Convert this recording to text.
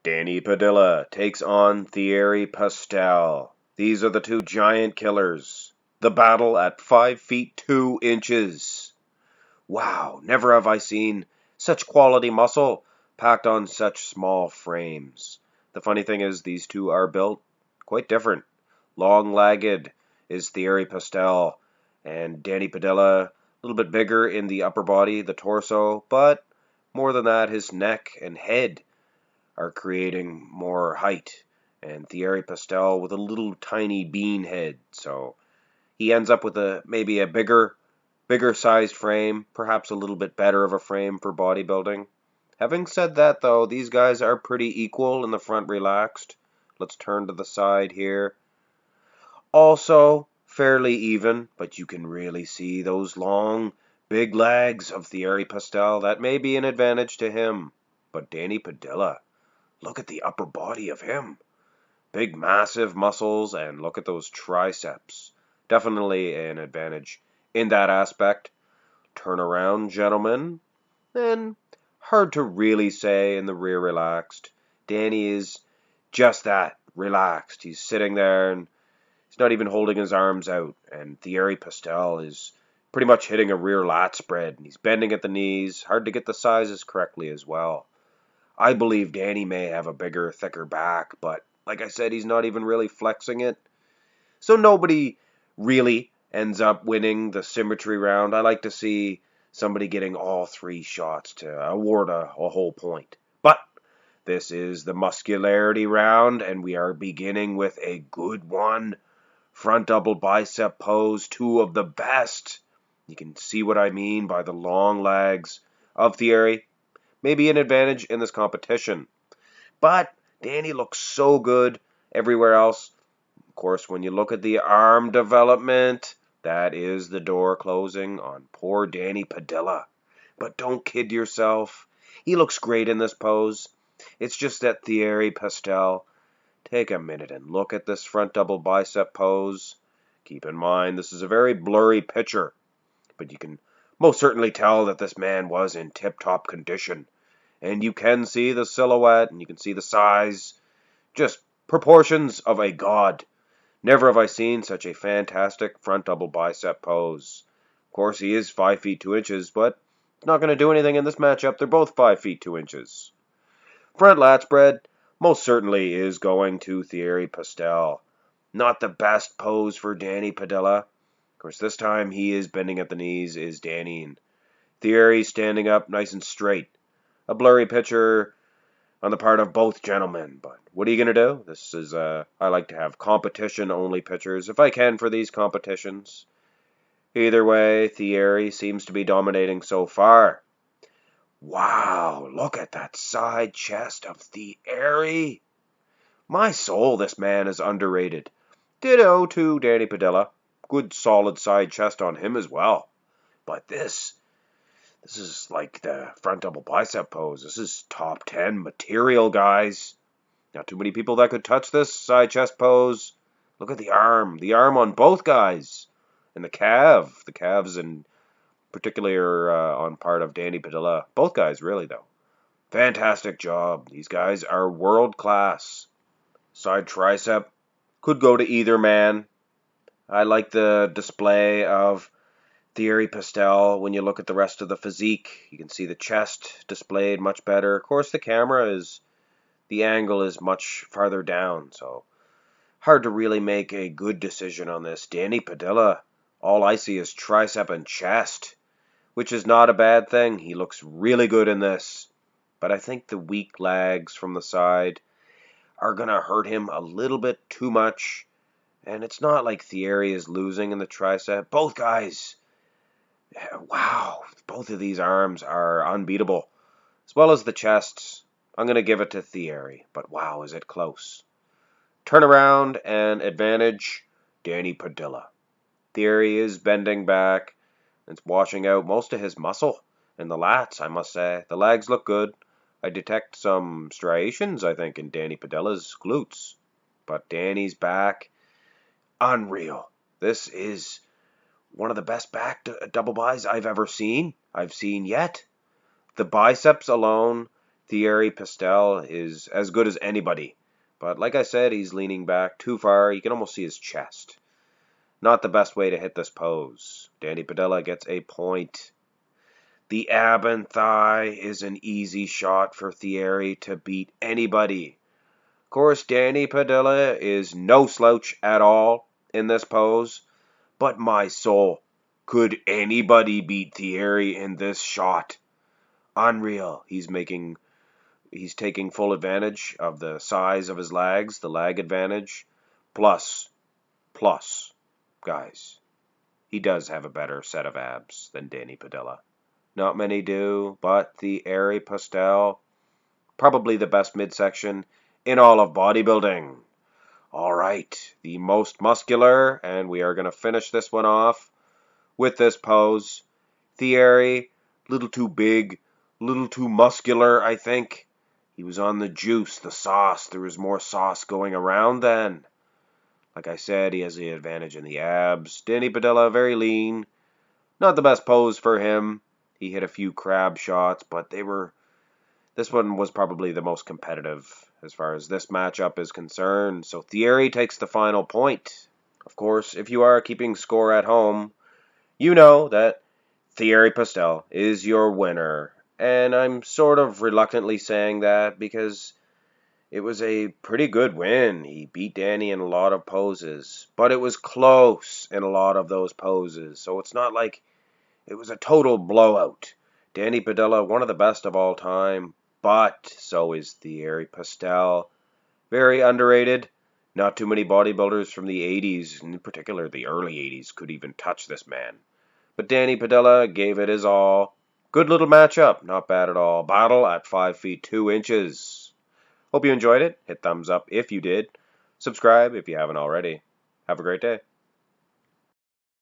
Danny Padilla takes on Thierry Pastel. These are the two giant killers. The battle at 5 feet 2 inches. Wow, never have I seen such quality muscle packed on such small frames. The funny thing is these two are built quite different. Long-legged is Thierry Pastel, and Danny Padilla a little bit bigger in the upper body, the torso, but more than that, his neck and head are creating more height, and Thierry Pastel with a little tiny bean head, so he ends up with maybe a bigger sized frame, perhaps a little bit better of a frame for bodybuilding. Having said that though, these guys are pretty equal in the front relaxed. Let's turn to the side here. Also fairly even, but you can really see those long, big legs of Thierry Pastel. That may be an advantage to him. But Danny Padilla, look at the upper body of him. Big, massive muscles, and look at those triceps. Definitely an advantage in that aspect. Turn around, gentlemen. And hard to really say in the rear relaxed. Danny is just that, relaxed. He's sitting there and he's not even holding his arms out. And Thierry Pastel is pretty much hitting a rear lat spread. He's bending at the knees. Hard to get the sizes correctly as well. I believe Danny may have a bigger, thicker back, but like I said, he's not even really flexing it. So nobody really ends up winning the symmetry round. I like to see somebody getting all 3 shots to award a whole point. But this is the muscularity round, and we are beginning with a good one. Front double bicep pose, 2 of the best. You can see what I mean by the long legs of Thierry. Maybe an advantage in this competition. But Danny looks so good everywhere else. Of course, when you look at the arm development, that is the door closing on poor Danny Padilla. But don't kid yourself. He looks great in this pose. It's just that Thierry Pastel. Take a minute and look at this front double bicep pose. Keep in mind, this is a very blurry picture, but you can most certainly tell that this man was in tip-top condition. And you can see the silhouette, and you can see the size. Just proportions of a god. Never have I seen such a fantastic front double bicep pose. Of course, he is 5 feet 2 inches, but it's not going to do anything in this matchup. They're both 5 feet 2 inches. Front lat spread most certainly is going to Thierry Pastel. Not the best pose for Danny Padilla. Of course, this time he is bending at the knees, is Danny, and Thierry standing up nice and straight. A blurry picture on the part of both gentlemen, but what are you going to do? This is, I like to have competition-only pictures, if I can, for these competitions. Either way, Thierry seems to be dominating so far. Wow, look at that side chest of Thierry. My soul, this man is underrated. Ditto to Danny Padilla. Good solid side chest on him as well. But this is like the front double bicep pose. This is top 10 material, guys. Not too many people that could touch this side chest pose. Look at the arm on both guys. And the calves in particular on part of Danny Padilla. Both guys, really, though. Fantastic job. These guys are world class. Side tricep could go to either man. I like the display of Thierry Pastel. When you look at the rest of the physique, you can see the chest displayed much better. Of course, the angle is much farther down, so hard to really make a good decision on this. Danny Padilla, all I see is tricep and chest, which is not a bad thing. He looks really good in this, but I think the weak legs from the side are going to hurt him a little bit too much, and it's not like Thierry is losing in the tricep. Both guys, wow, both of these arms are unbeatable, as well as the chests. I'm going to give it to Thierry, but wow, is it close. Turnaround and advantage, Danny Padilla. Thierry is bending back. It's washing out most of his muscle in the lats, I must say. The legs look good. I detect some striations, I think, in Danny Padilla's glutes. But Danny's back, unreal. This is one of the best back double buys I've ever seen. I've seen yet. The biceps alone Thierry Pastel is as good as anybody. But like I said, he's leaning back too far. You can almost see his chest. Not the best way to hit this pose. Danny Padilla gets a point. The ab and thigh is an easy shot for Thierry to beat anybody. Of course, Danny Padilla is no slouch at all in this pose. But my soul, could anybody beat Thierry in this shot? Unreal. He's taking full advantage of the size of his legs, the lag advantage. Plus, guys, he does have a better set of abs than Danny Padilla. Not many do, but Thierry Pastel, probably the best midsection in all of bodybuilding. All right, the most muscular, and we are going to finish this one off with this pose. Thierry, little too big, little too muscular, I think. He was on the juice, the sauce. There was more sauce going around then. Like I said, he has the advantage in the abs. Danny Padilla, very lean. Not the best pose for him. He hit a few crab shots, but this one was probably the most competitive as far as this matchup is concerned. So Thierry takes the final point. Of course, if you are keeping score at home, you know that Thierry Pastel is your winner. And I'm sort of reluctantly saying that because it was a pretty good win. He beat Danny in a lot of poses, but it was close in a lot of those poses. So it's not like it was a total blowout. Danny Padilla, one of the best of all time, but so is Thierry Pastel. Very underrated. Not too many bodybuilders from the 80s, in particular the early 80s, could even touch this man. But Danny Padilla gave it his all. Good little matchup, not bad at all. Battle at 5 feet 2 inches. Hope you enjoyed it. Hit thumbs up if you did. Subscribe if you haven't already. Have a great day.